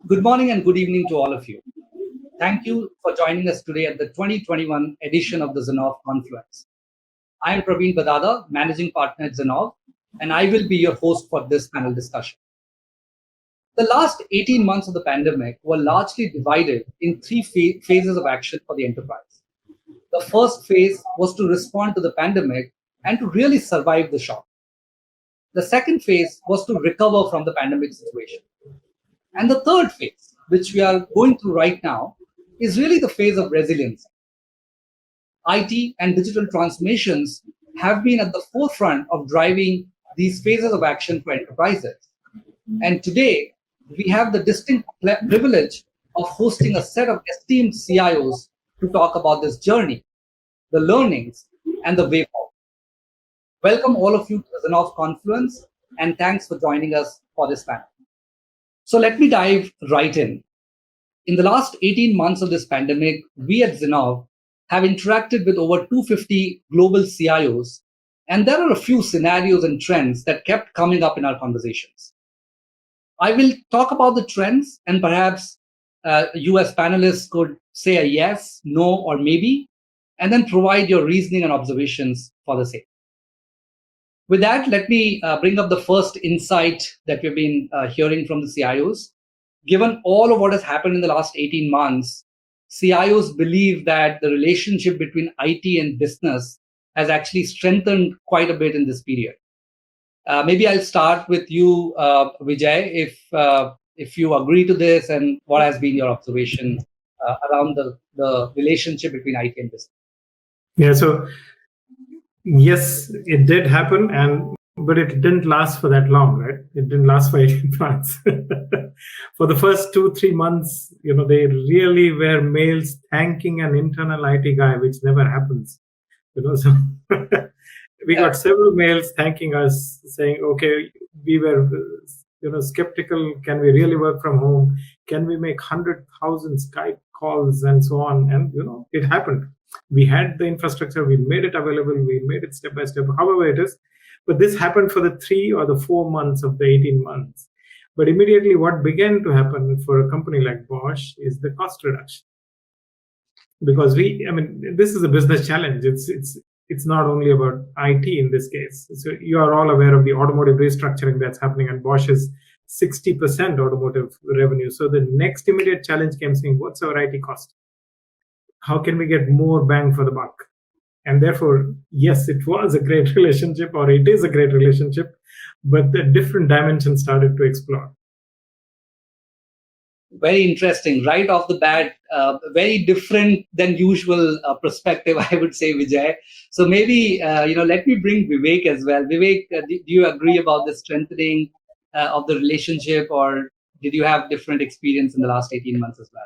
Good morning and good evening to all of you. Thank you for joining us today at the 2021 edition of the Zinnov Confluence. I am Praveen Bhadada, Managing Partner at Zinnov, and I will be your host for this panel discussion. The last 18 months of the pandemic were largely divided in three phases of action for the enterprise. The first phase was to respond to the pandemic and to really survive the shock. The second phase was to recover from the pandemic situation. And the third phase, which we are going through right now, is really the phase of resilience. IT and digital transformations have been at the forefront of driving these phases of action for enterprises. And today, we have the distinct privilege of hosting a set of esteemed CIOs to talk about this journey, the learnings, and the way forward. Welcome all of you to the Zinnov Confluence, and thanks for joining us for this panel. So let me dive right in. In the last 18 months of this pandemic, we at Zinnov have interacted with over 250 global CIOs, and there are a few scenarios and trends that kept coming up in our conversations. I will talk about the trends, and perhaps you as panelists could say a yes, no, or maybe, and then provide your reasoning and observations for the same. With that, let me bring up the first insight that we've been hearing from the CIOs. Given all of what has happened in the last 18 months, CIOs believe that the relationship between IT and business has actually strengthened quite a bit in this period. Maybe I'll start with you, Vijay, if you agree to this, and what has been your observation around the relationship between IT and business. Yeah, so yes, it did happen, but it didn't last for that long, right? It didn't last for 18 months. For the first 2-3 months, they really were mails thanking an internal IT guy, which never happens. So we got several mails thanking us, saying, okay, we were skeptical. Can we really work from home? Can we make 100,000 Skype calls and so on? And it happened. We had the infrastructure, we made it available, we made it step by step, however it is. But this happened for the 3 or the 4 months of the 18 months. But immediately what began to happen for a company like Bosch is the cost reduction. Because this is a business challenge. It's not only about IT in this case. So you are all aware of the automotive restructuring that's happening, and Bosch is 60% automotive revenue. So the next immediate challenge came saying, what's our IT cost? How can we get more bang for the buck? And therefore, yes, it was a great relationship, or it is a great relationship, but the different dimensions started to explore. Very interesting. Right off the bat, very different than usual perspective, I would say, Vijay. So maybe, let me bring Vivek as well. Vivek, do you agree about the strengthening of the relationship, or did you have different experience in the last 18 months as well?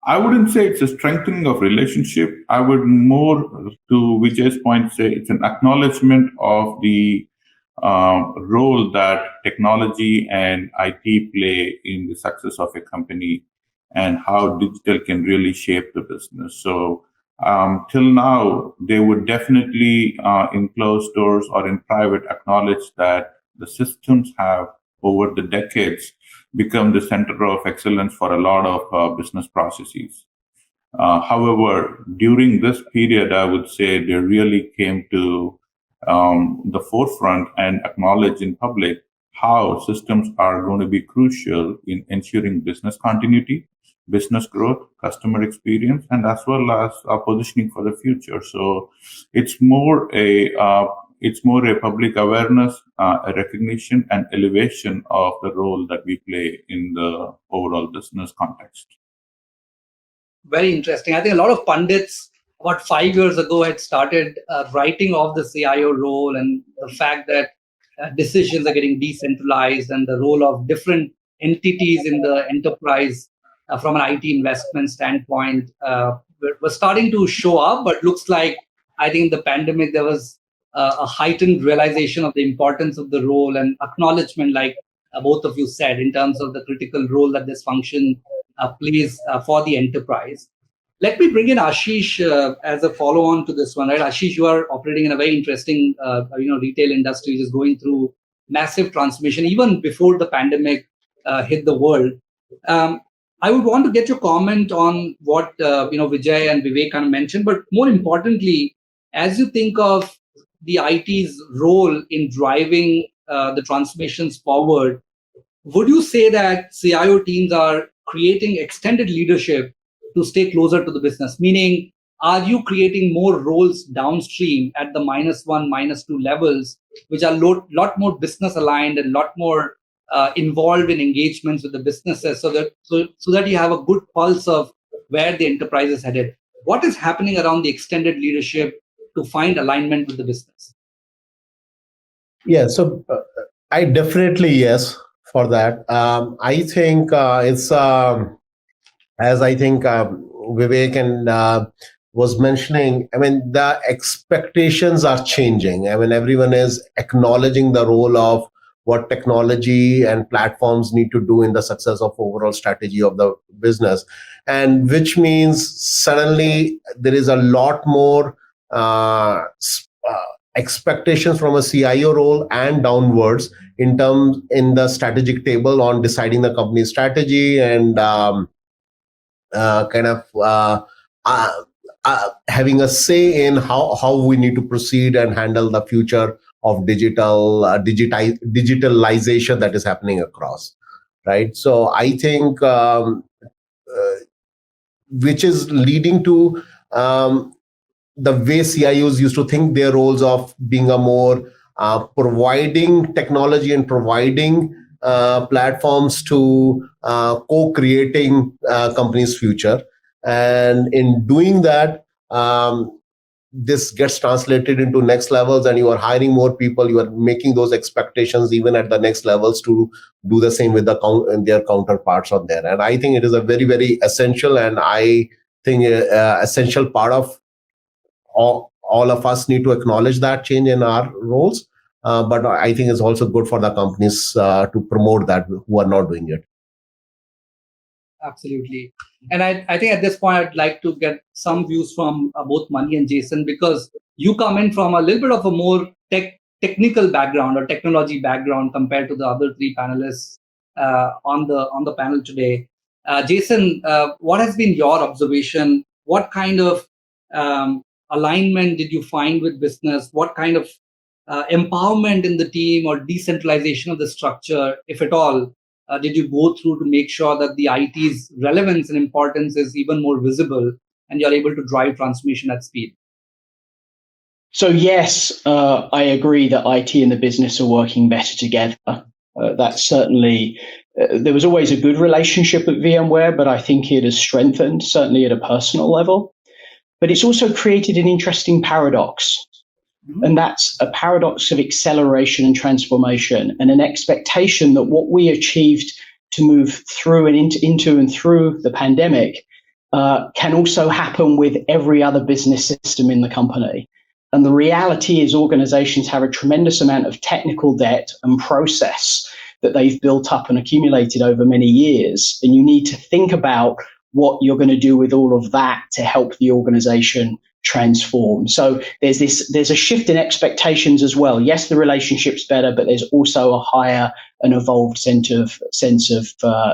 I wouldn't say it's a strengthening of relationship. I would more, to Vijay's point, say it's an acknowledgement of the role that technology and IT play in the success of a company, and how digital can really shape the business. So till now, they would definitely in closed doors or in private acknowledge that the systems have over the decades become the center of excellence for a lot of business processes. However, during this period, I would say they really came to the forefront and acknowledge in public how systems are going to be crucial in ensuring business continuity, business growth, customer experience, and as well as positioning for the future. So it's more a public awareness, a recognition and elevation of the role that we play in the overall business context. Very interesting. I think a lot of pundits about 5 years ago had started writing off the CIO role and the fact that decisions are getting decentralized, and the role of different entities in the enterprise from an IT investment standpoint was starting to show up. But looks like, I think in the pandemic, there was a heightened realization of the importance of the role and acknowledgement, like both of you said, in terms of the critical role that this function plays for the enterprise. Let me bring in Ashish as a follow-on to this one, right? Ashish, you are operating in a very interesting, retail industry, which is going through massive transformation. Even before the pandemic, hit the world. I would want to get your comment on what Vijay and Vivek kind of mentioned, but more importantly, as you think of the IT's role in driving the transformations forward, would you say that CIO teams are creating extended leadership to stay closer to the business? Meaning, are you creating more roles downstream at the -1, -2 levels, which are lot more business aligned and lot more involved in engagements with the businesses, so that you have a good pulse of where the enterprise is headed? What is happening around the extended leadership to find alignment with the business? Yeah, so I definitely yes for that. I think it's as I think Vivek and was mentioning. I mean, the expectations are changing. I mean, everyone is acknowledging the role of what technology and platforms need to do in the success of overall strategy of the business, and which means suddenly there is a lot more expectations from a CIO role and downwards in the strategic table on deciding the company's strategy and having a say in how we need to proceed and handle the future of digitalization that is happening across, right? So I think which is leading to the way CIOs used to think their roles of being a more providing technology and providing platforms to co-creating companies' future. And in doing that, this gets translated into next levels, and you are hiring more people. You are making those expectations even at the next levels to do the same with their counterparts on there. And I think it is a very, very essential, and I think essential part of all of us need to acknowledge that change in our roles. But I think it's also good for the companies to promote that who are not doing it. Absolutely. And I think at this point, I'd like to get some views from both Mani and Jason, because you come in from a little bit of a more technical background or technology background compared to the other three panelists on the panel today. Jason, what has been your observation? What kind of alignment did you find with business? What kind of empowerment in the team or decentralization of the structure, if at all, did you go through to make sure that the IT's relevance and importance is even more visible and you're able to drive transformation at speed? So yes, I agree that IT and the business are working better together. That's certainly, there was always a good relationship at VMware, but I think it has strengthened, certainly at a personal level. But it's also created an interesting paradox. And that's a paradox of acceleration and transformation, and an expectation that what we achieved to move through and into and through the pandemic can also happen with every other business system in the company. And the reality is organizations have a tremendous amount of technical debt and process that they've built up and accumulated over many years. And you need to think about what you're going to do with all of that to help the organization transform. So there's a shift in expectations as well. Yes, the relationship's better, but there's also a higher and evolved sense of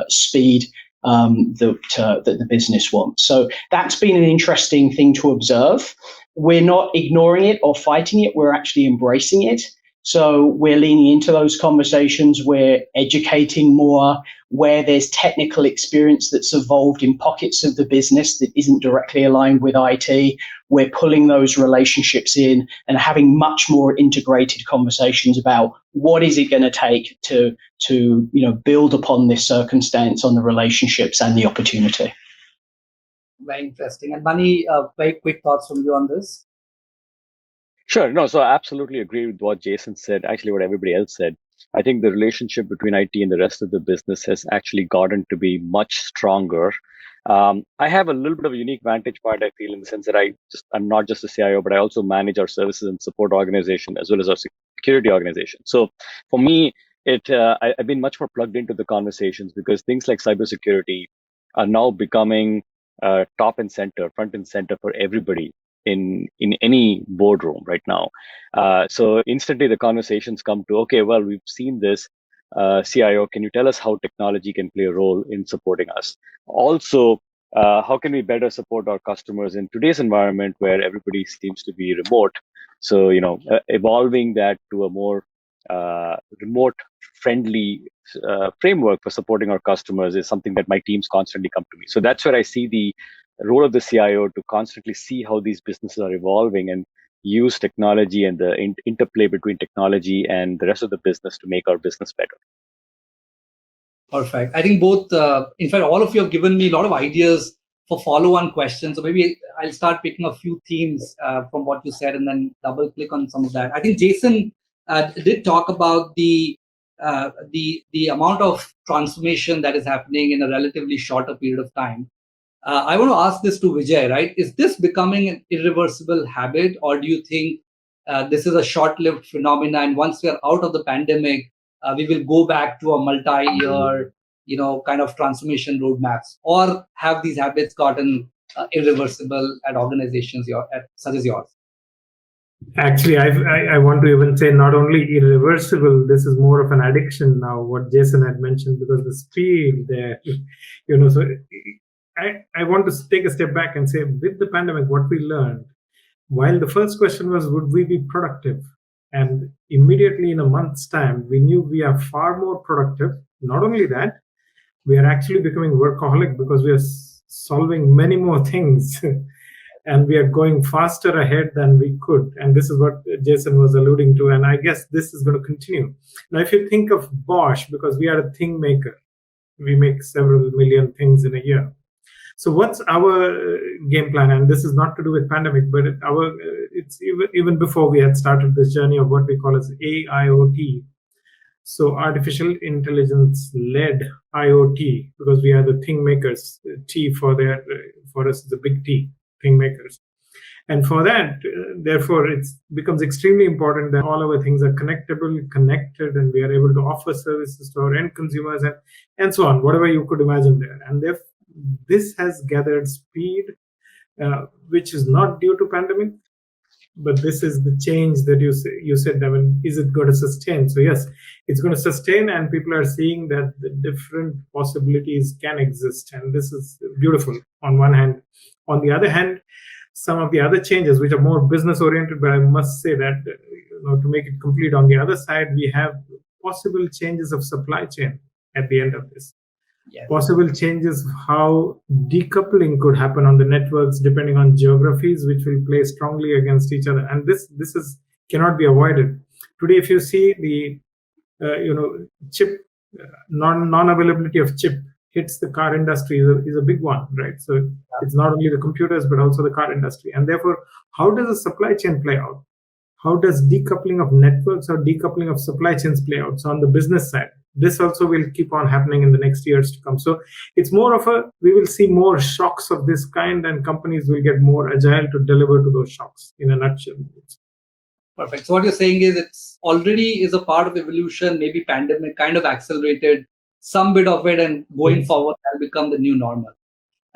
speed that the business wants. So that's been an interesting thing to observe. We're not ignoring it or fighting it. We're actually embracing it. So we're leaning into those conversations. We're educating more where there's technical experience that's evolved in pockets of the business that isn't directly aligned with IT. We're pulling those relationships in and having much more integrated conversations about what is it going to take to build upon this circumstance on the relationships and the opportunity. Very interesting. And Mani, very quick thoughts from you on this. Sure. No, so I absolutely agree with what Jason said, actually what everybody else said. I think the relationship between IT and the rest of the business has actually gotten to be much stronger. I have a little bit of a unique vantage point, I feel, in the sense that I'm not just a CIO, but I also manage our services and support organization as well as our security organization. So for me, I've been much more plugged into the conversations because things like cybersecurity are now becoming front and center for everybody in any boardroom right now. So instantly the conversations come to, okay, well, we've seen this. CIO, can you tell us how technology can play a role in supporting us? Also, how can we better support our customers in today's environment where everybody seems to be remote? So, evolving that to a more remote-friendly framework for supporting our customers is something that my teams constantly come to me. So that's where I see the role of the CIO to constantly see how these businesses are evolving and use technology and the interplay between technology and the rest of the business to make our business better. Perfect. I think both, in fact, all of you have given me a lot of ideas for follow-on questions. So maybe I'll start picking a few themes from what you said and then double click on some of that. I think Jason did talk about the amount of transformation that is happening in a relatively shorter period of time. I want to ask this to Vijay, right? Is this becoming an irreversible habit, or do you think this is a short-lived phenomenon? And once we are out of the pandemic, we will go back to a multi-year, kind of transformation roadmaps, or have these habits gotten irreversible at organizations such as yours? Actually, I want to even say not only irreversible, this is more of an addiction now, what Jason had mentioned, because the speed there, so I want to take a step back and say, with the pandemic, what we learned, while the first question was, would we be productive? And immediately in a month's time, we knew we are far more productive. Not only that, we are actually becoming workaholic because we are solving many more things and we are going faster ahead than we could. And this is what Jason was alluding to. And I guess this is going to continue. Now, if you think of Bosch, because we are a thing maker, we make several million things in a year. So what's our game plan? And this is not to do with pandemic, but it's even before we had started this journey of what we call as AIoT. So artificial intelligence led IoT, because we are the thing makers. T for us is a big T, thing makers. And for that, therefore, it becomes extremely important that all our things are connectable, connected, and we are able to offer services to our end consumers and so on, whatever you could imagine there. And therefore, this has gathered speed, which is not due to pandemic, but this is the change that you said. I mean, is it going to sustain? So yes, it's going to sustain, and people are seeing that the different possibilities can exist, and this is beautiful on one hand. On the other hand, some of the other changes, which are more business oriented, but I must say that to make it complete, on the other side, we have possible changes of supply chain at the end of this. Yes. Possible changes how decoupling could happen on the networks depending on geographies, which will play strongly against each other. And this cannot be avoided. Today, if you see the chip non-availability of chip hits the car industry is a big one, right? So it's not only the computers but also the car industry. And therefore, how does the supply chain play out? How does decoupling of networks or decoupling of supply chains play out? So on the business side, this also will keep on happening in the next years to come. So it's more of we will see more shocks of this kind, and companies will get more agile to deliver to those shocks, in a nutshell. Perfect. So what you're saying is it's already is a part of evolution, maybe pandemic kind of accelerated some bit of it, and going forward will become the new normal.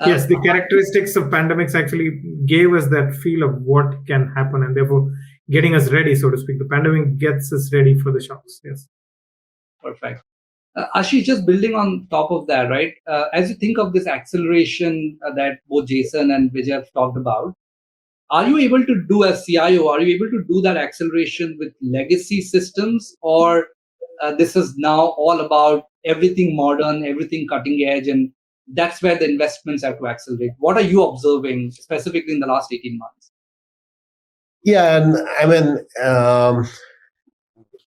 Yes, the characteristics of pandemics actually gave us that feel of what can happen, and therefore getting us ready, so to speak. The pandemic gets us ready for the shocks. Yes. Perfect. Ashish, just building on top of that, right? As you think of this acceleration that both Jason and Vijay have talked about, are you able to do, as CIO, are you able to do that acceleration with legacy systems, or this is now all about everything modern, everything cutting edge, and that's where the investments have to accelerate? What are you observing specifically in the last 18 months? Yeah, and I mean,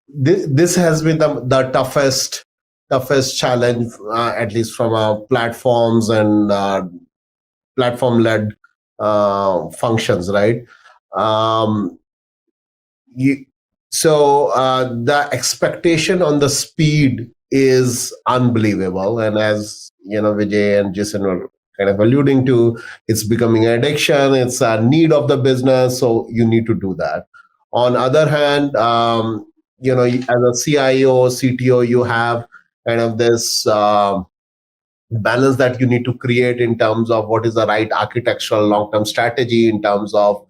this has been the toughest challenge, at least from our platforms and platform-led functions, right? The expectation on the speed is unbelievable, and as Vijay and Jason were kind of alluding to, it's becoming an addiction. It's a need of the business, so you need to do that. On other hand, as a CIO, CTO, you have kind of this balance that you need to create in terms of what is the right architectural long-term strategy in terms of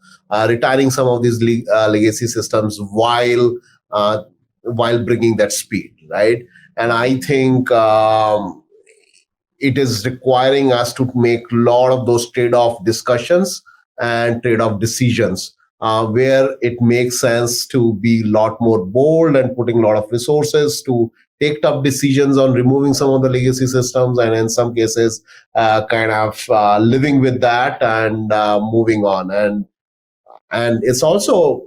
retiring some of these legacy systems while bringing that speed, right? And I think it is requiring us to make a lot of those trade-off discussions and trade-off decisions where it makes sense to be a lot more bold and putting a lot of resources to take tough decisions on removing some of the legacy systems, and in some cases living with that and moving on. And it's also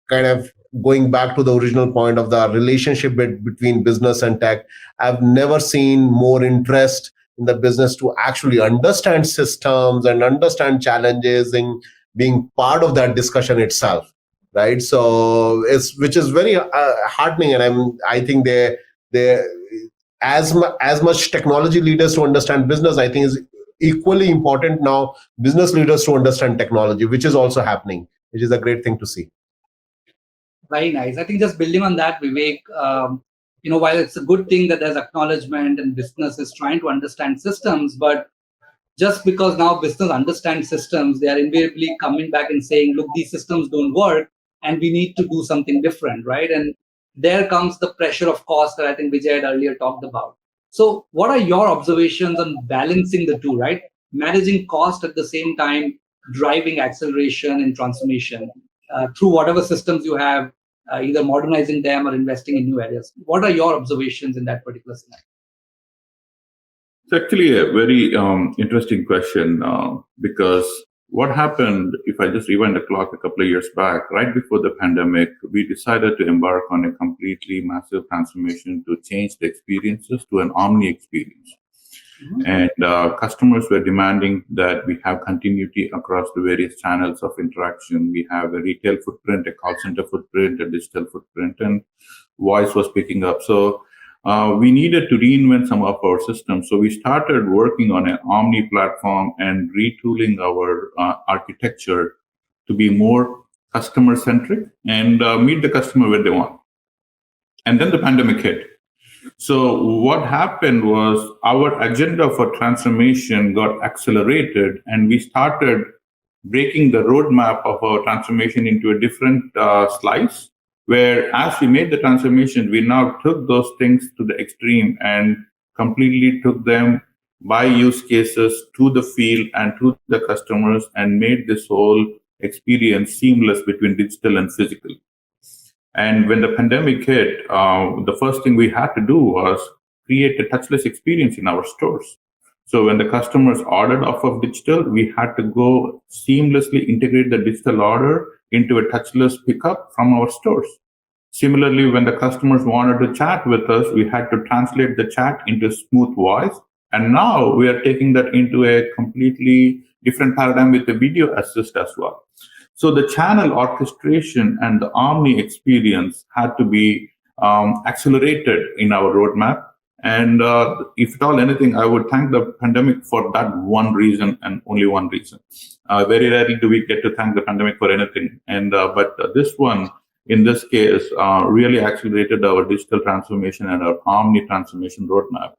kind of going back to the original point of the relationship between business and tech. I've never seen more interest in the business to actually understand systems and understand challenges and being part of that discussion itself, right? So which is very heartening, and I think they as much technology leaders to understand business, I think is equally important now business leaders to understand technology, which is also happening, which is a great thing to see. Very nice. I think just building on that, Vivek, while it's a good thing that there's acknowledgement and business is trying to understand systems, but just because now business understands systems, they are invariably coming back and saying, look, these systems don't work and we need to do something different, right? And there comes the pressure of cost that I think Vijay had earlier talked about. So what are your observations on balancing the two, right? Managing cost at the same time, driving acceleration and transformation through whatever systems you have, either modernizing them or investing in new areas. What are your observations in that particular scenario? It's actually a very interesting question because what happened, if I just rewind the clock a couple of years back, right before the pandemic, we decided to embark on a completely massive transformation to change the experiences to an omni experience. Mm-hmm. And customers were demanding that we have continuity across the various channels of interaction. We have a retail footprint, a call center footprint, a digital footprint, and voice was picking up. So we needed to reinvent some of our systems. So we started working on an omni platform and retooling our architecture to be more customer centric and meet the customer where they want. And then the pandemic hit. So what happened was our agenda for transformation got accelerated, and we started breaking the roadmap of our transformation into a different slice, where as we made the transformation, we now took those things to the extreme and completely took them by use cases to the field and to the customers and made this whole experience seamless between digital and physical. And when the pandemic hit, the first thing we had to do was create a touchless experience in our stores. So when the customers ordered off of digital, we had to go seamlessly integrate the digital order into a touchless pickup from our stores. Similarly, when the customers wanted to chat with us, we had to translate the chat into smooth voice. And now we are taking that into a completely different paradigm with the video assist as well. So the channel orchestration and the omni experience had to be accelerated in our roadmap. And if at all anything, I would thank the pandemic for that one reason and only one reason. Very rarely do we get to thank the pandemic for anything. And but this one, in this case, really accelerated our digital transformation and our omni transformation roadmap.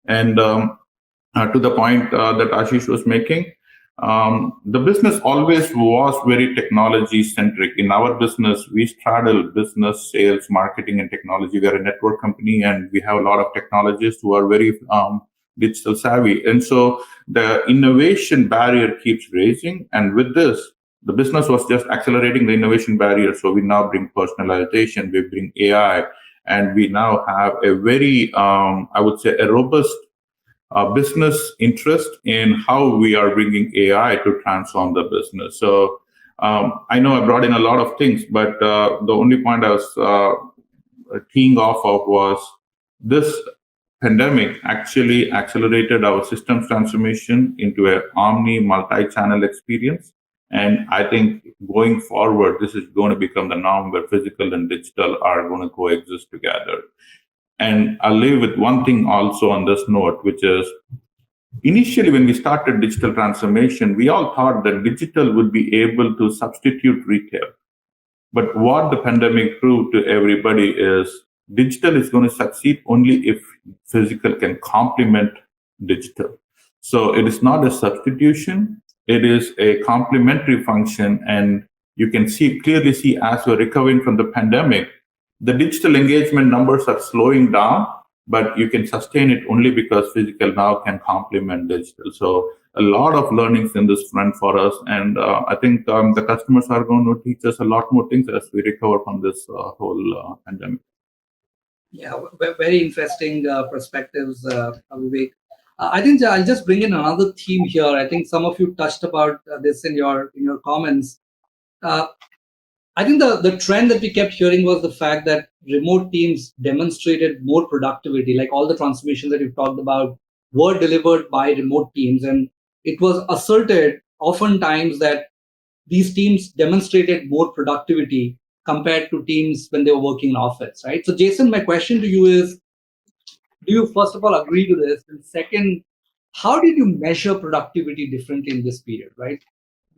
And to the point that Ashish was making, the business always was very technology centric. In our business, we straddle business, sales, marketing, and technology. We are a network company, and we have a lot of technologists who are very digital savvy. And so the innovation barrier keeps raising. And with this, the business was just accelerating the innovation barrier. So we now bring personalization, we bring AI, and we now have a very, I would say, a robust business interest in how we are bringing AI to transform the business. So I know I brought in a lot of things, but the only point I was teeing off of was this pandemic actually accelerated our systems transformation into an omni multi-channel experience. And I think going forward, this is going to become the norm where physical and digital are going to coexist together. And I'll leave with one thing also on this note, which is initially when we started digital transformation, we all thought that digital would be able to substitute retail. But what the pandemic proved to everybody is digital is going to succeed only if physical can complement digital. So it is not a substitution. It is a complementary function. And you can clearly see as we're recovering from the pandemic, the digital engagement numbers are slowing down, but you can sustain it only because physical now can complement digital. So a lot of learnings in this front for us, and I think the customers are going to teach us a lot more things as we recover from this whole pandemic. Yeah, very interesting perspectives, Vivek. I think I'll just bring in another theme here. I think some of you touched about this in your comments. I think the trend that we kept hearing was the fact that remote teams demonstrated more productivity, like all the transformations that you've talked about were delivered by remote teams. And it was asserted oftentimes that these teams demonstrated more productivity compared to teams when they were working in office, right? So Jason, my question to you is, do you first of all agree to this? And second, how did you measure productivity differently in this period, right?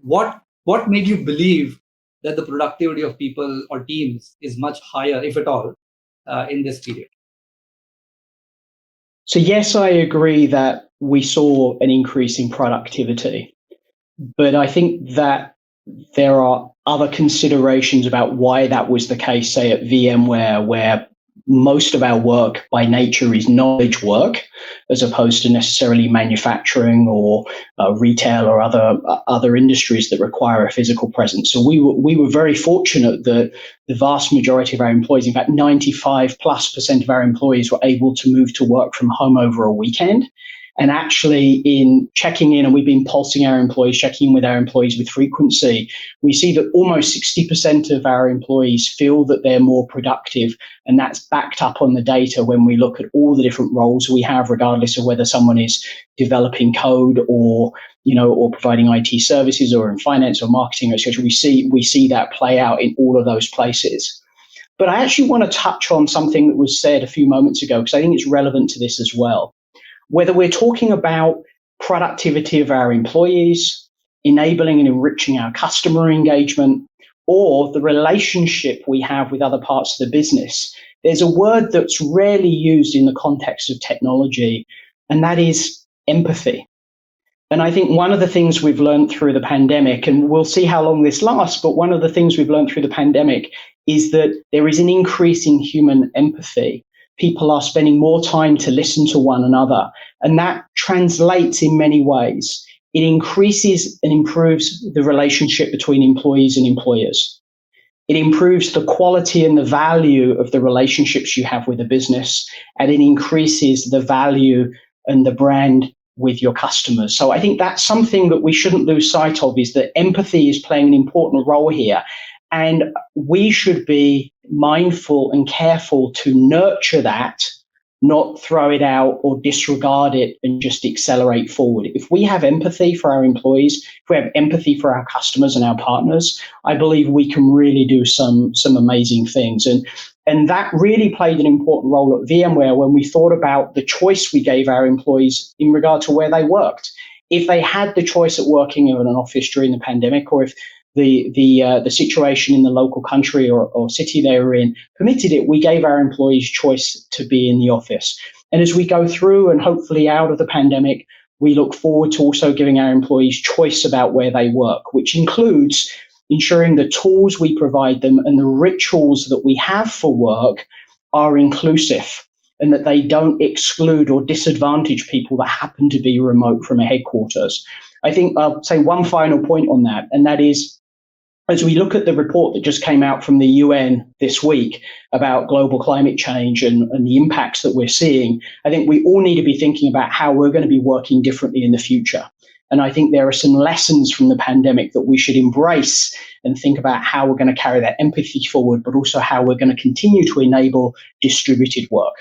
What made you believe that the productivity of people or teams is much higher, if at all, in this period? So yes, I agree that we saw an increase in productivity, but I think that there are other considerations about why that was the case, say at VMware, where most of our work by nature is knowledge work, as opposed to necessarily manufacturing or retail or other industries that require a physical presence. So we were very fortunate that the vast majority of our employees, in fact, 95+% of our employees were able to move to work from home over a weekend. And actually, in checking in, and we've been pulsing our employees, checking in with our employees with frequency, we see that almost 60% of our employees feel that they're more productive. And that's backed up on the data when we look at all the different roles we have, regardless of whether someone is developing code or providing IT services or in finance or marketing, etc. We see that play out in all of those places. But I actually want to touch on something that was said a few moments ago, because I think it's relevant to this as well. Whether we're talking about productivity of our employees, enabling and enriching our customer engagement, or the relationship we have with other parts of the business, there's a word that's rarely used in the context of technology, and that is empathy. And I think one of the things we've learned through the pandemic, and we'll see how long this lasts, but one of the things we've learned through the pandemic is that there is an increase in human empathy. People are spending more time to listen to one another, and that translates in many ways. It increases and improves the relationship between employees and employers. It improves the quality and the value of the relationships you have with the business, and it increases the value and the brand with your customers. So I think that's something that we shouldn't lose sight of, is that empathy is playing an important role here. And we should be mindful and careful to nurture that, not throw it out or disregard it and just accelerate forward. If we have empathy for our employees, if we have empathy for our customers and our partners, I believe we can really do some amazing things. And that really played an important role at VMware when we thought about the choice we gave our employees in regard to where they worked. If they had the choice of working in an office during the pandemic, or if the situation in the local country or city they were in permitted it, we gave our employees choice to be in the office. And as we go through and hopefully out of the pandemic, we look forward to also giving our employees choice about where they work, which includes ensuring the tools we provide them and the rituals that we have for work are inclusive, and that they don't exclude or disadvantage people that happen to be remote from a headquarters. I think I'll say one final point on that, and that is, as we look at the report that just came out from the UN this week about global climate change and the impacts that we're seeing, I think we all need to be thinking about how we're going to be working differently in the future. And I think there are some lessons from the pandemic that we should embrace and think about how we're going to carry that empathy forward, but also how we're going to continue to enable distributed work.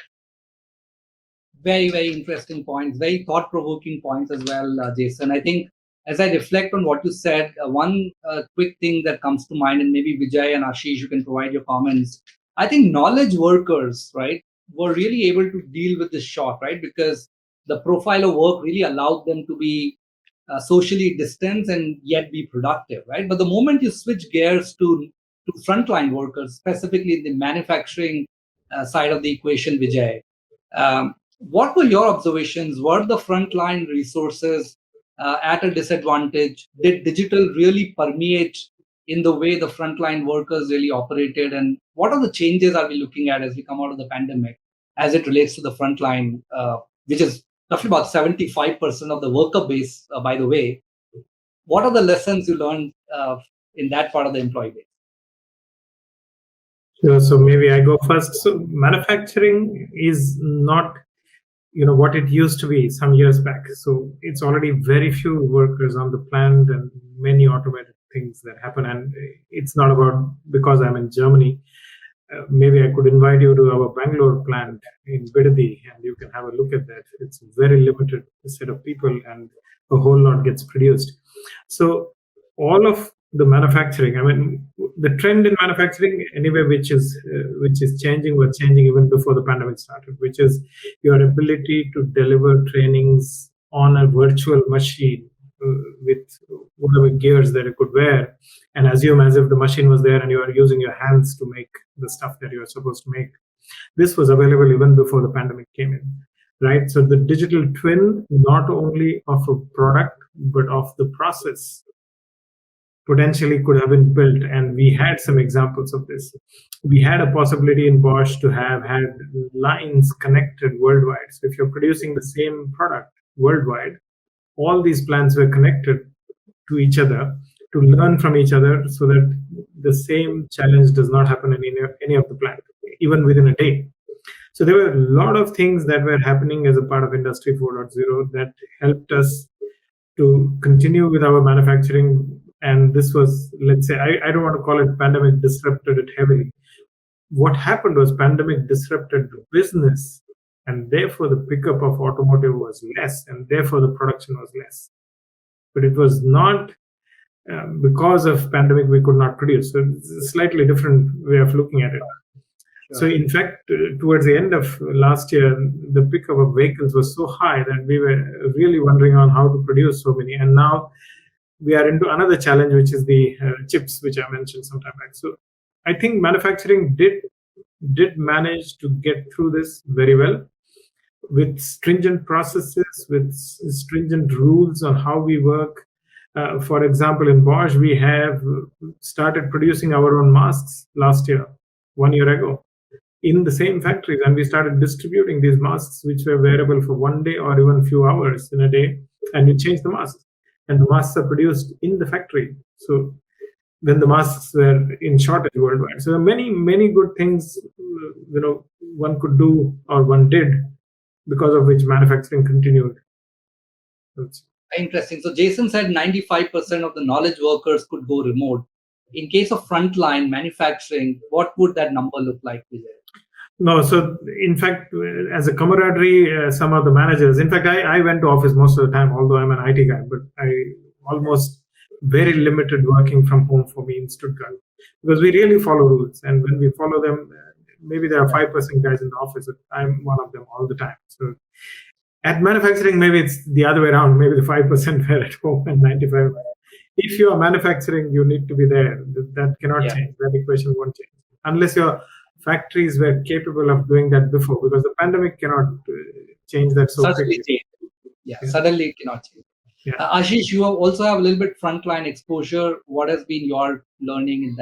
Very, very interesting points, very thought-provoking points as well, Jason. I think as I reflect on what you said, one quick thing that comes to mind, and maybe Vijay and Ashish, you can provide your comments. I think knowledge workers, right, were really able to deal with this shock, right, because the profile of work really allowed them to be socially distanced and yet be productive, right? But the moment you switch gears to frontline workers, specifically in the manufacturing side of the equation, Vijay, what were your observations? Were the frontline resources at a disadvantage? Did digital really permeate in the way the frontline workers really operated? And what are the changes are we looking at as we come out of the pandemic as it relates to the frontline, which is roughly about 75% of the worker base, by the way. What are the lessons you learned in that part of the employee base? Sure. So maybe I go first. So manufacturing is not, what it used to be some years back. So it's already very few workers on the plant and many automated things that happen. And it's not about because I'm in Germany. Maybe I could invite you to our Bangalore plant in Bidadi, and you can have a look at that. It's a very limited set of people, and a whole lot gets produced. So all of the manufacturing, the trend in manufacturing anyway, which is changing, was changing even before the pandemic started, which is your ability to deliver trainings on a virtual machine with whatever gears that you could wear, and assume as if the machine was there and you are using your hands to make the stuff that you are supposed to make. This was available even before the pandemic came in, right? So the digital twin, not only of a product, but of the process, potentially could have been built. And we had some examples of this. We had a possibility in Bosch to have had lines connected worldwide. So if you're producing the same product worldwide, all these plants were connected to each other to learn from each other so that the same challenge does not happen in any of the plants, even within a day. So there were a lot of things that were happening as a part of Industry 4.0 that helped us to continue with our manufacturing. And this was, let's say, I don't want to call it pandemic disrupted it heavily. What happened was pandemic disrupted the business, and therefore the pickup of automotive was less, and therefore the production was less. But it was not because of pandemic we could not produce. So it's a slightly different way of looking at it. Sure. So in fact, towards the end of last year, the pickup of vehicles was so high that we were really wondering on how to produce so many. And now we are into another challenge, which is the chips, which I mentioned some time back. So I think manufacturing did manage to get through this very well, with stringent processes, with stringent rules on how we work. For example, in Bosch, we have started producing our own masks last year, 1 year ago, in the same factories. And we started distributing these masks, which were wearable for 1 day or even a few hours in a day. And we changed the masks. And the masks are produced in the factory. So when the masks were in shortage worldwide. So there are many, many good things, one could do or one did, because of which manufacturing continued. Interesting. So Jason said 95% of the knowledge workers could go remote. In case of frontline manufacturing, what would that number look like, Vijay? No, so in fact, as a camaraderie, some of the managers, in fact, I went to office most of the time, although I'm an IT guy, but I almost very limited working from home for me in Stuttgart, because we really follow rules. And when we follow them, maybe there are 5% guys in the office, but I'm one of them all the time. So at manufacturing, maybe it's the other way around. Maybe the 5% were at home and 95%. If you are manufacturing, you need to be there. That cannot change. That equation won't change unless your factories were capable of doing that before, because the pandemic cannot change that so quickly. Suddenly it cannot change. Yeah. Ashish, you also have a little bit frontline exposure. What has been your learning in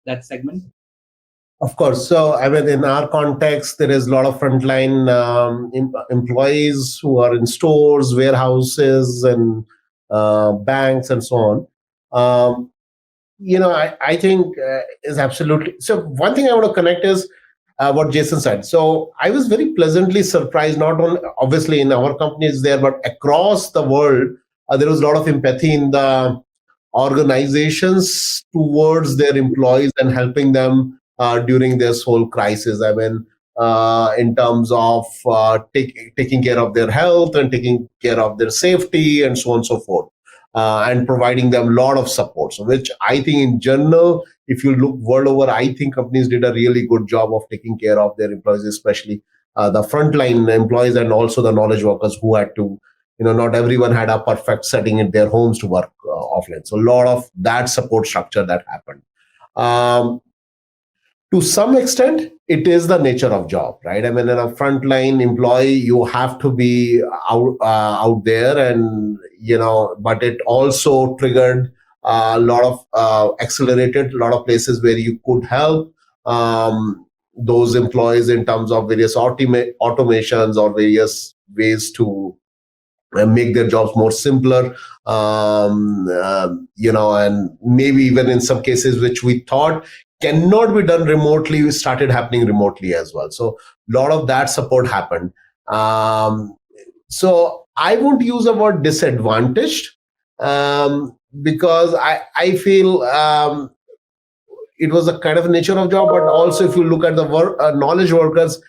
that segment? Of course. So, in our context, there is a lot of frontline employees who are in stores, warehouses, and banks, and so on. I think is absolutely. So, one thing I want to connect is what Jason said. So, I was very pleasantly surprised, not only obviously in our companies there, but across the world, there was a lot of empathy in the organizations towards their employees and helping them during this whole crisis. In terms of taking care of their health and taking care of their safety and so on and so forth, and providing them a lot of support. So, which I think in general, if you look world over, I think companies did a really good job of taking care of their employees, especially the frontline employees and also the knowledge workers who had to, not everyone had a perfect setting in their homes to work offline. So a lot of that support structure that happened. To some extent, it is the nature of job, right? In a frontline employee, you have to be out there, and but it also triggered a lot of accelerated a lot of places where you could help. those employees in terms of various automations or various ways to make their jobs more simpler, and maybe even in some cases which we thought cannot be done remotely started happening remotely as well. So a lot of that support happened. So I won't use the word disadvantaged, because I feel it was a kind of nature of job, but also if you look at the knowledge workers,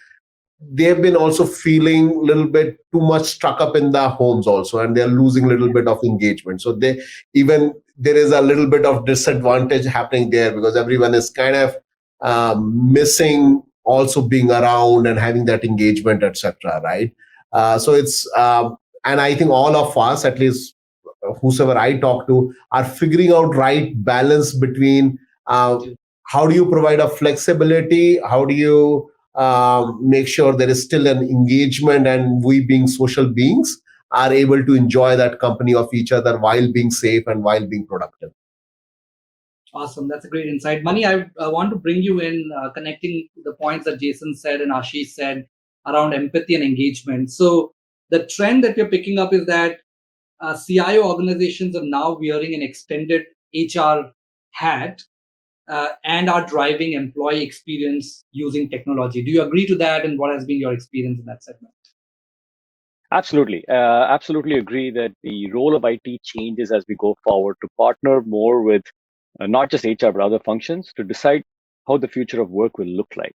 they've been also feeling a little bit too much stuck up in their homes also, and they're losing a little bit of engagement. So there is a little bit of disadvantage happening there, because everyone is kind of missing also being around and having that engagement, etc. Right? So it's and I think all of us, at least whosoever I talk to, are figuring out right balance between how do you provide a flexibility, how do you make sure there is still an engagement, and we being social beings are able to enjoy that company of each other while being safe and while being productive. Awesome. That's a great insight. Mani, I want to bring you in, connecting the points that Jason said and Ashish said around empathy and engagement. So the trend that we're picking up is that CIO organizations are now wearing an extended HR hat and are driving employee experience using technology. Do you agree to that? And what has been your experience in that segment? Absolutely. Absolutely agree that the role of IT changes as we go forward to partner more with not just HR, but other functions to decide how the future of work will look like.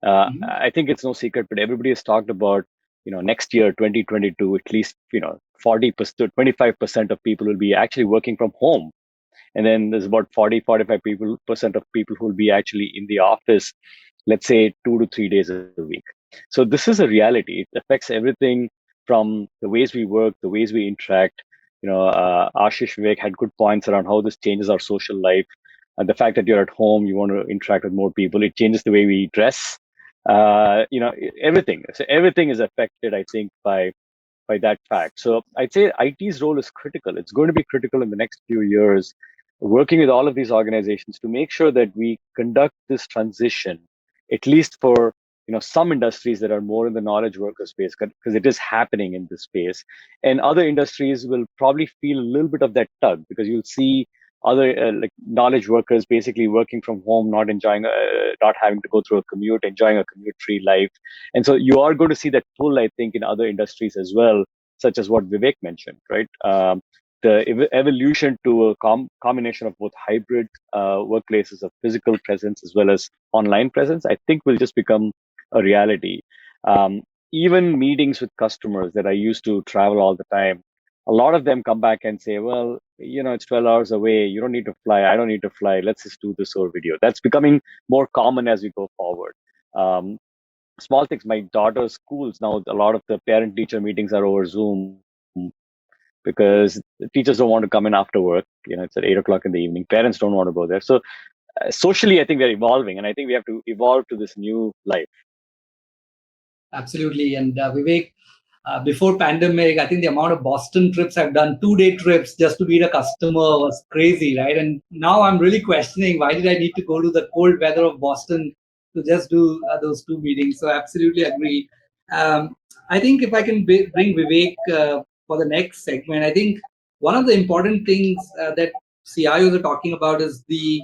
I think it's no secret, but everybody has talked about, next year, 2022, at least, 40% to 25% of people will be actually working from home. And then there's about 45% of people who will be actually in the office, let's say 2 to 3 days a week. So this is a reality. It affects everything from the ways we work, the ways we interact. Ashish, Vivek had good points around how this changes our social life. And the fact that you're at home, you want to interact with more people. It changes the way we dress. Everything. So everything is affected, I think, by that fact. So I'd say IT's role is critical. It's going to be critical in the next few years, working with all of these organizations to make sure that we conduct this transition, at least for some industries that are more in the knowledge worker space, because it is happening in this space. And other industries will probably feel a little bit of that tug, because you'll see other like knowledge workers basically working from home, not having to go through a commute, enjoying a commute-free life. And so you are going to see that pull, I think, in other industries as well, such as what Vivek mentioned, right? The evolution to a combination of both hybrid workplaces of physical presence as well as online presence, I think will just become a reality. Even meetings with customers that I used to travel all the time, a lot of them come back and say, well, it's 12 hours away. You don't need to fly. I don't need to fly. Let's just do this over video. That's becoming more common as we go forward. Small things, my daughter's schools now, a lot of the parent-teacher meetings are over Zoom because the teachers don't want to come in after work. It's at 8 o'clock in the evening. Parents don't want to go there. So socially, I think we're evolving, and I think we have to evolve to this new life. Absolutely. And Vivek, before pandemic, I think the amount of Boston trips I've done, 2-day trips just to meet a customer was crazy, right? And now I'm really questioning, why did I need to go to the cold weather of Boston to just do those 2 meetings? So absolutely agree. I think if I can bring Vivek for the next segment, I think one of the important things that CIOs are talking about is the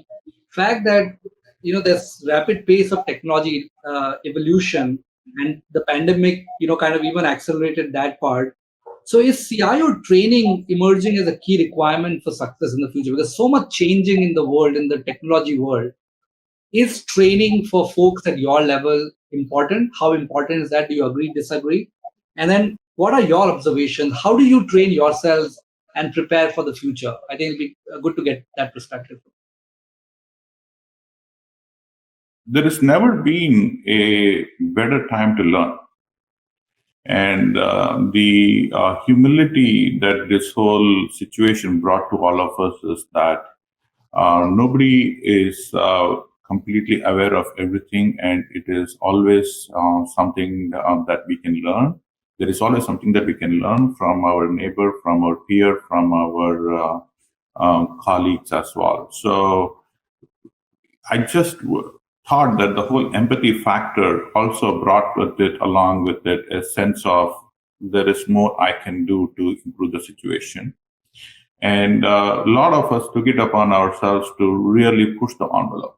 fact that there's rapid pace of technology evolution, and the pandemic kind of even accelerated that part. So is CIO training emerging as a key requirement for success in the future? Because so much changing in the world, in the technology world. Is training for folks at your level important? How important is that? Do you agree, disagree? And then what are your observations? How do you train yourselves and prepare for the future? I think it'll be good to get that perspective. There has never been a better time to learn. And the humility that this whole situation brought to all of us is that nobody is completely aware of everything, and it is always something that we can learn. There is always something that we can learn from our neighbor, from our peer, from our colleagues as well. So I just thought that the whole empathy factor also brought with it, along with it, a sense of there is more I can do to improve the situation. And a lot of us took it upon ourselves to really push the envelope.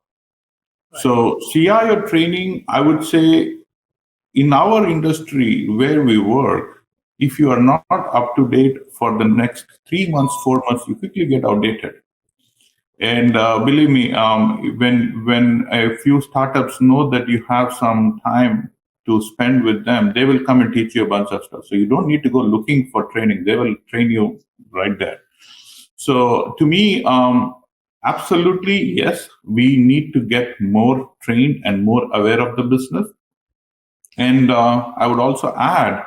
Right. So CIO training, I would say, in our industry where we work, if you are not up to date for the next 3 months, 4 months, you quickly get outdated. And believe me, when a few startups know that you have some time to spend with them, they will come and teach you a bunch of stuff. So you don't need to go looking for training. They will train you right there. So to me, absolutely, yes, we need to get more trained and more aware of the business. And I would also add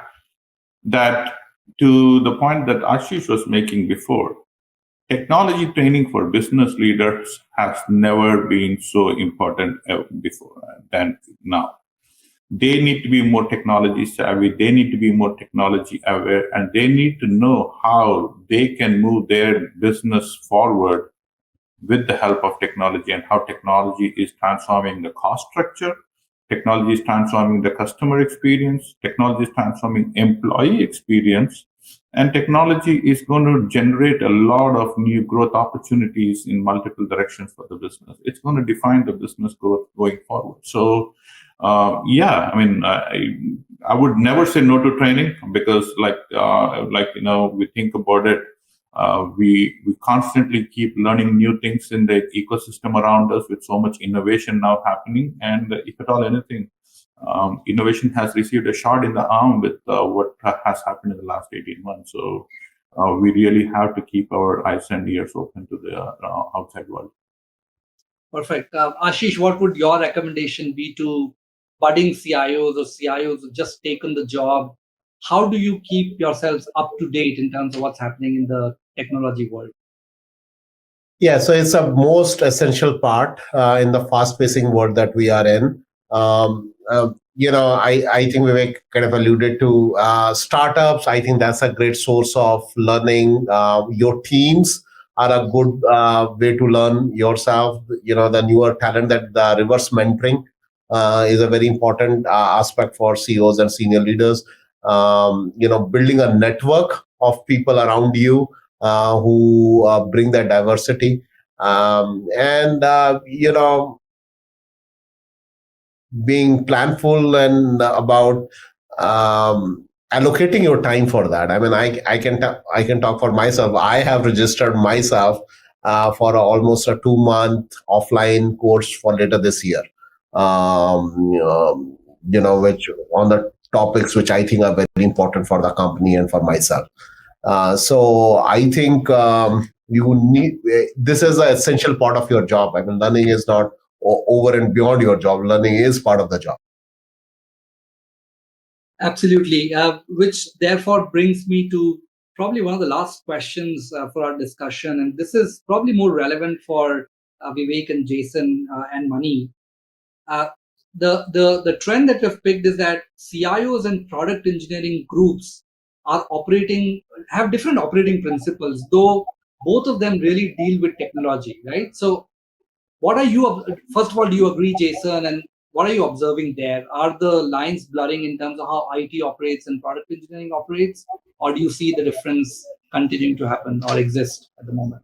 that to the point that Ashish was making before, technology training for business leaders has never been so important before than now. They need to be more technology savvy, they need to be more technology aware, and they need to know how they can move their business forward with the help of technology, and how technology is transforming the cost structure, technology is transforming the customer experience, technology is transforming employee experience, and technology is going to generate a lot of new growth opportunities in multiple directions for the business. It's going to define the business growth going forward. So, yeah, I mean, I would never say no to training, because we think about it. We constantly keep learning new things in the ecosystem around us, with so much innovation now happening. And if at all anything, innovation has received a shot in the arm with what has happened in the last 18 months. So we really have to keep our eyes and ears open to the outside world. Perfect. Ashish, what would your recommendation be to budding CIOs or CIOs who just taken the job? How do you keep yourselves up to date in terms of what's happening in the technology world? Yeah, so it's a most essential part in the fast-pacing world that we are in. I think Vivek kind of alluded to startups. I think that's a great source of learning. Your teams are a good way to learn yourself. The newer talent, that the reverse mentoring is a very important aspect for CEOs and senior leaders. Building a network of people around you who bring that diversity, being planful and about allocating your time for that. I mean, I can talk for myself. I have registered myself for almost a 2-month offline course for later this year. Which on the topics which I think are very important for the company and for myself. So I think this is an essential part of your job. I mean, learning is not over and beyond your job. Learning is part of the job. Absolutely. Which therefore brings me to probably one of the last questions for our discussion. And this is probably more relevant for Vivek and Jason and Mani. The trend that we've picked is that CIOs and product engineering groups have different operating principles, though both of them really deal with technology, right? So first of all, do you agree, Jason, and what are you observing there? Are the lines blurring in terms of how IT operates and product engineering operates, or do you see the difference continuing to happen or exist at the moment?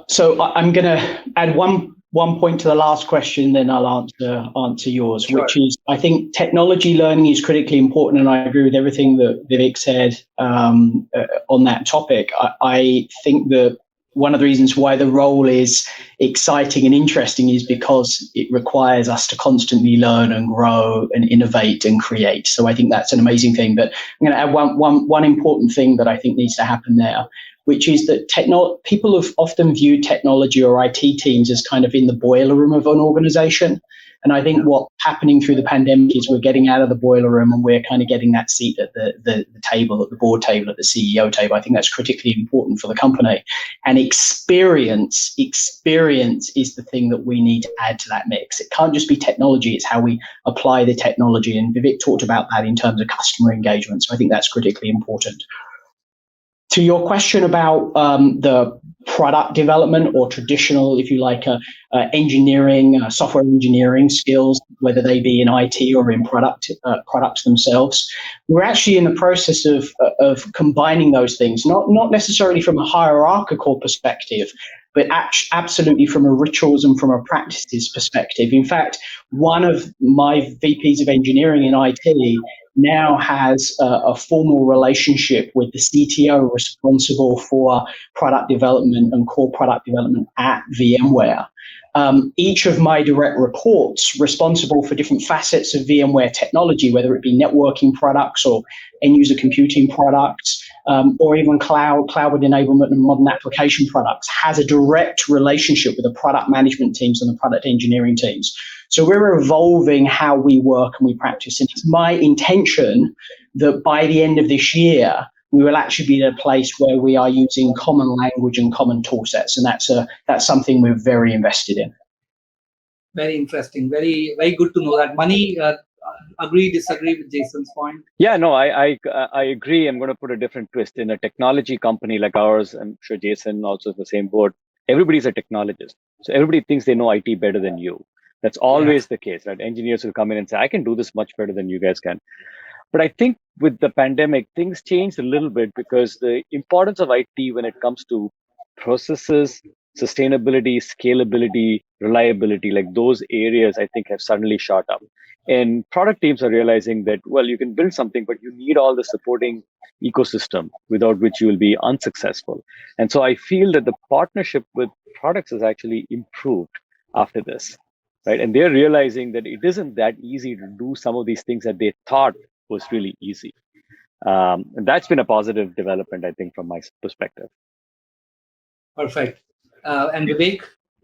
So I'm going to add one point to the last question, then I'll answer yours, sure. Which is, I think technology learning is critically important, and I agree with everything that Vivek said on that topic. I think that one of the reasons why the role is exciting and interesting is because it requires us to constantly learn and grow and innovate and create. So I think that's an amazing thing. But I'm going to add one important thing that I think needs to happen there, which is that people have often viewed technology or IT teams as kind of in the boiler room of an organization. And I think what's happening through the pandemic is we're getting out of the boiler room and we're kind of getting that seat at the table, at the board table, at the CEO table. I think that's critically important for the company. And experience is the thing that we need to add to that mix. It can't just be technology, it's how we apply the technology. And Vivek talked about that in terms of customer engagement. So I think that's critically important. To your question about the product development or traditional, if you like, engineering, software engineering skills, whether they be in IT or in products themselves, we're actually in the process of combining those things, not necessarily from a hierarchical perspective, but absolutely from a rituals and from a practices perspective. In fact, one of my VPs of engineering in IT now has a formal relationship with the CTO responsible for product development and core product development at VMware. Each of my direct reports responsible for different facets of VMware technology, whether it be networking products or end-user computing products, or even cloud with enablement and modern application products, has a direct relationship with the product management teams and the product engineering teams. So we're evolving how we work and we practice. And it's my intention that by the end of this year, we will actually be at a place where we are using common language and common tool sets. And that's something we're very invested in. Very interesting. Very, very good to know that. Mani, agree, disagree with Jason's point? Yeah, no, I agree. I'm going to put a different twist. In a technology company like ours, I'm sure Jason also is the same board, everybody's a technologist. So everybody thinks they know IT better than you. That's always the case, right? Engineers will come in and say, I can do this much better than you guys can. But I think with the pandemic, things changed a little bit because the importance of IT when it comes to processes, sustainability, scalability, reliability, like those areas, I think have suddenly shot up. And product teams are realizing that, well, you can build something, but you need all the supporting ecosystem without which you will be unsuccessful. And so I feel that the partnership with products has actually improved after this, right? And they're realizing that it isn't that easy to do some of these things that they thought was really easy. And that's been a positive development, I think, from my perspective. Perfect. And Vivek?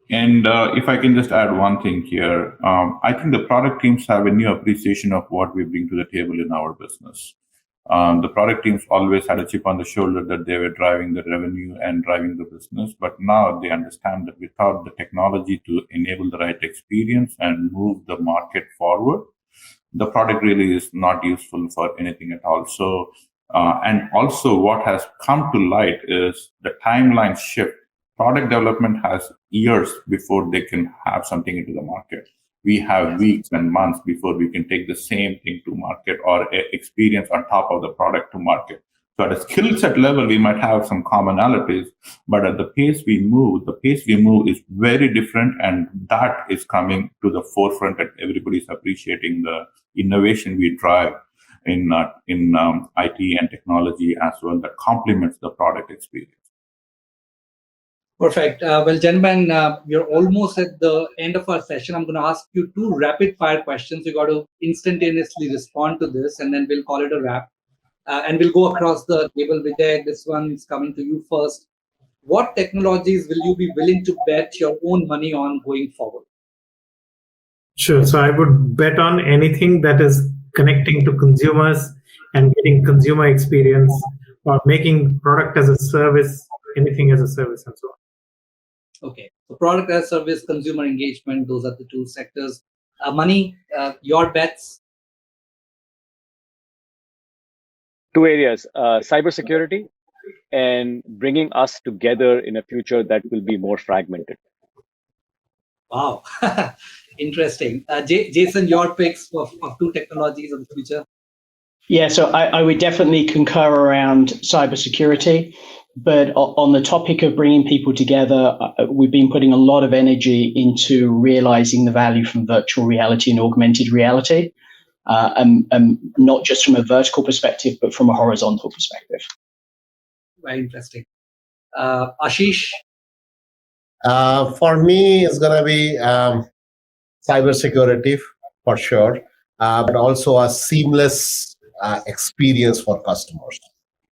And if I can just add one thing here, I think the product teams have a new appreciation of what we bring to the table in our business. The product teams always had a chip on the shoulder that they were driving the revenue and driving the business, but now they understand that without the technology to enable the right experience and move the market forward, the product really is not useful for anything at all. So, and also what has come to light is the timeline shift. Product development has years before they can have something into the market. We have weeks and months before we can take the same thing to market or experience on top of the product to market. So at a skill set level, we might have some commonalities, but at the pace we move is very different, and that is coming to the forefront, and everybody's appreciating the innovation we drive in IT and technology as well that complements the product experience. Perfect. Well, gentlemen, we're almost at the end of our session. I'm going to ask you 2 rapid-fire questions. You got to instantaneously respond to this, and then we'll call it a wrap. And we'll go across the table. Vijay, this one is coming to you first. What technologies will you be willing to bet your own money on going forward? Sure. So I would bet on anything that is connecting to consumers and getting consumer experience, or making product as a service, anything as a service, and so on. Okay. So product as a service, consumer engagement, those are the 2 sectors. Mani, your bets? 2 areas, cybersecurity and bringing us together in a future that will be more fragmented. Wow. Interesting. Jason, your picks of 2 technologies of the future? Yeah, so I would definitely concur around cybersecurity. But on the topic of bringing people together, we've been putting a lot of energy into realizing the value from virtual reality and augmented reality, and not just from a vertical perspective, but from a horizontal perspective. Very interesting. Ashish? For me, it's going to be cybersecurity for sure, but also a seamless experience for customers.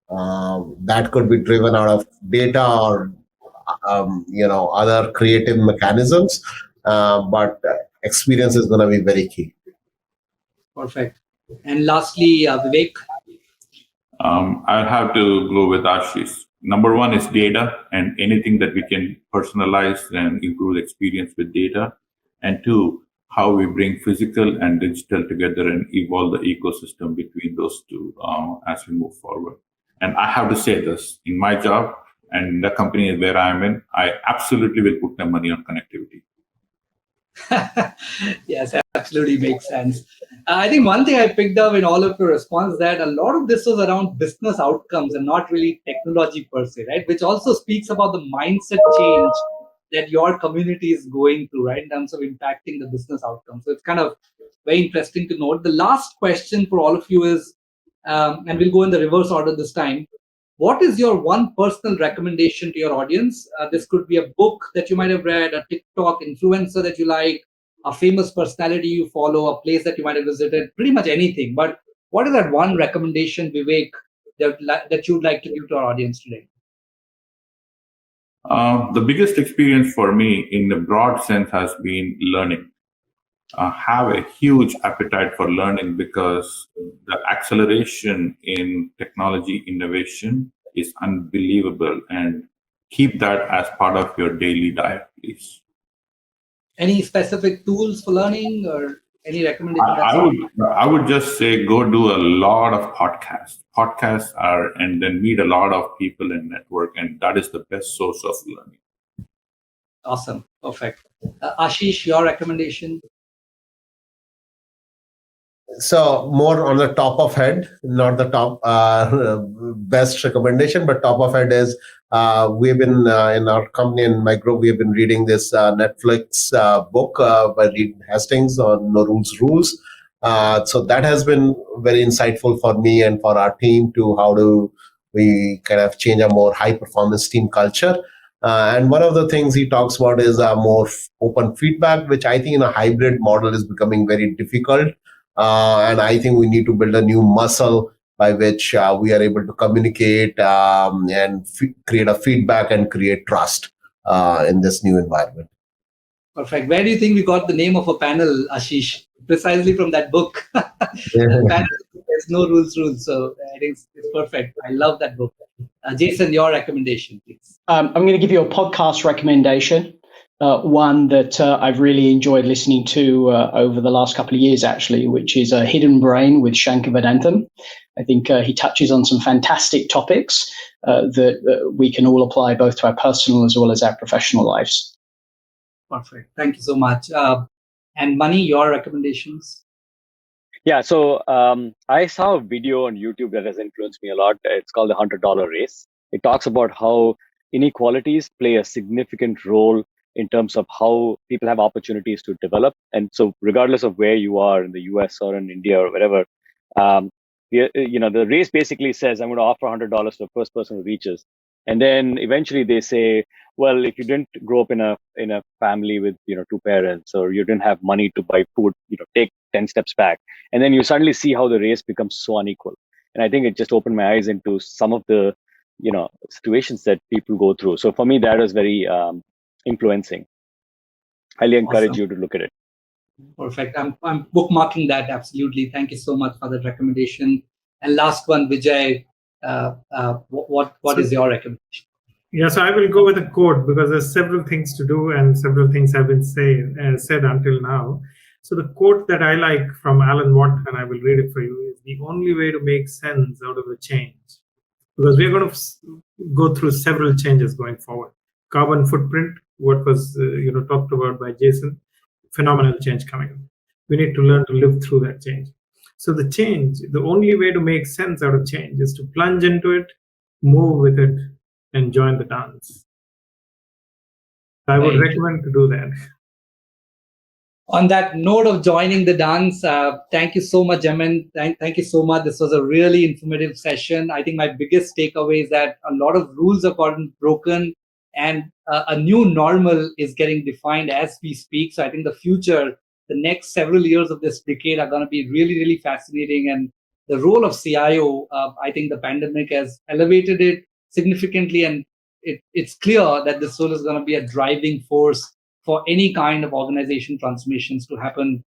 That could be driven out of data or other creative mechanisms, but experience is going to be very key. Perfect. And lastly, Vivek? I have to go with Ashish. Number 1 is data, and anything that we can personalize and improve the experience with data. And 2, how we bring physical and digital together and evolve the ecosystem between those 2 as we move forward. And I have to say this, in my job and the company where I am in, I absolutely will put my money on connectivity. Yes, absolutely makes sense. I think one thing I picked up in all of your response that a lot of this was around business outcomes and not really technology per se, right? Which also speaks about the mindset change that your community is going through, right, in terms of impacting the business outcomes. So it's kind of very interesting to note. The last question for all of you is, and we'll go in the reverse order this time. What is your one personal recommendation to your audience? This could be a book that you might have read, a TikTok influencer that you like, a famous personality you follow, a place that you might have visited, pretty much anything. But what is that one recommendation, Vivek, that you'd like to give to our audience today? The biggest experience for me in the broad sense has been learning. Have a huge appetite for learning because the acceleration in technology innovation is unbelievable, and keep that as part of your daily diet, please. Any specific tools for learning or any recommendation? I would just say go do a lot of podcasts. Podcasts and then meet a lot of people and network, and that is the best source of learning. Awesome. Perfect. Ashish, your recommendation? So more on the top of head, not the top best recommendation, but top of head is we've been in our company and my group, we have been reading this Netflix book by Reed Hastings on No Rules. So that has been very insightful for me and for our team to how do we kind of change a more high performance team culture. And one of the things he talks about is more open feedback, which I think in a hybrid model is becoming very difficult. And I think we need to build a new muscle by which we are able to communicate and create a feedback and create trust in this new environment. Perfect. Where do you think we got the name of a panel, Ashish? Precisely from that book. There's no rules. So I think it's perfect. I love that book. Jason, your recommendation, please. I'm going to give you a podcast recommendation. One that I've really enjoyed listening to over the last couple of years, actually, which is Hidden Brain with Shankar Vedantam. I think he touches on some fantastic topics that we can all apply both to our personal as well as our professional lives. Perfect. Thank you so much. And Mani, your recommendations? Yeah, so I saw a video on YouTube that has influenced me a lot. It's called the $100 Race. It talks about how inequalities play a significant role in terms of how people have opportunities to develop. And so regardless of where you are in the US or in India or wherever, the race basically says, I'm going to offer $100 to the first person who reaches. And then eventually they say, well, if you didn't grow up in a family with, two parents, or you didn't have money to buy food, take 10 steps back. And then you suddenly see how the race becomes so unequal. And I think it just opened my eyes into some of the, situations that people go through. So for me, that is very, influencing. Highly encourage you to look at it. Perfect. I'm bookmarking that. Absolutely. Thank you so much for that recommendation. And last one, Vijay, what is your recommendation? Yeah, so I will go with a quote because there's several things to do and several things have been said until now. So the quote that I like from Alan Watt, and I will read it for you, is the only way to make sense out of the change. Because we're going to go through several changes going forward. Carbon footprint, what was talked about by Jason, phenomenal change coming up. We need to learn to live through that change. So the change, the only way to make sense out of change is to plunge into it, move with it, and join the dance. I would recommend to do that. On that note of joining the dance, thank you so much, Jamin. Thank you so much. This was a really informative session. I think my biggest takeaway is that a lot of rules have gotten broken and a new normal is getting defined as we speak. So I think the future, the next several years of this decade are going to be really, really fascinating. And the role of CIO, I think the pandemic has elevated it significantly. And it's clear that this role is going to be a driving force for any kind of organization transformations to happen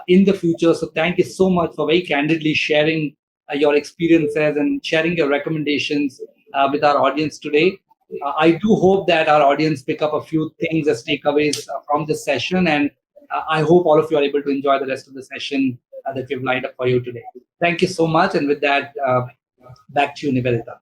in the future. So thank you so much for very candidly sharing your experiences and sharing your recommendations with our audience today. I do hope that our audience pick up a few things as takeaways from this session. And I hope all of you are able to enjoy the rest of the session that we've lined up for you today. Thank you so much. And with that, back to you, Nivedita.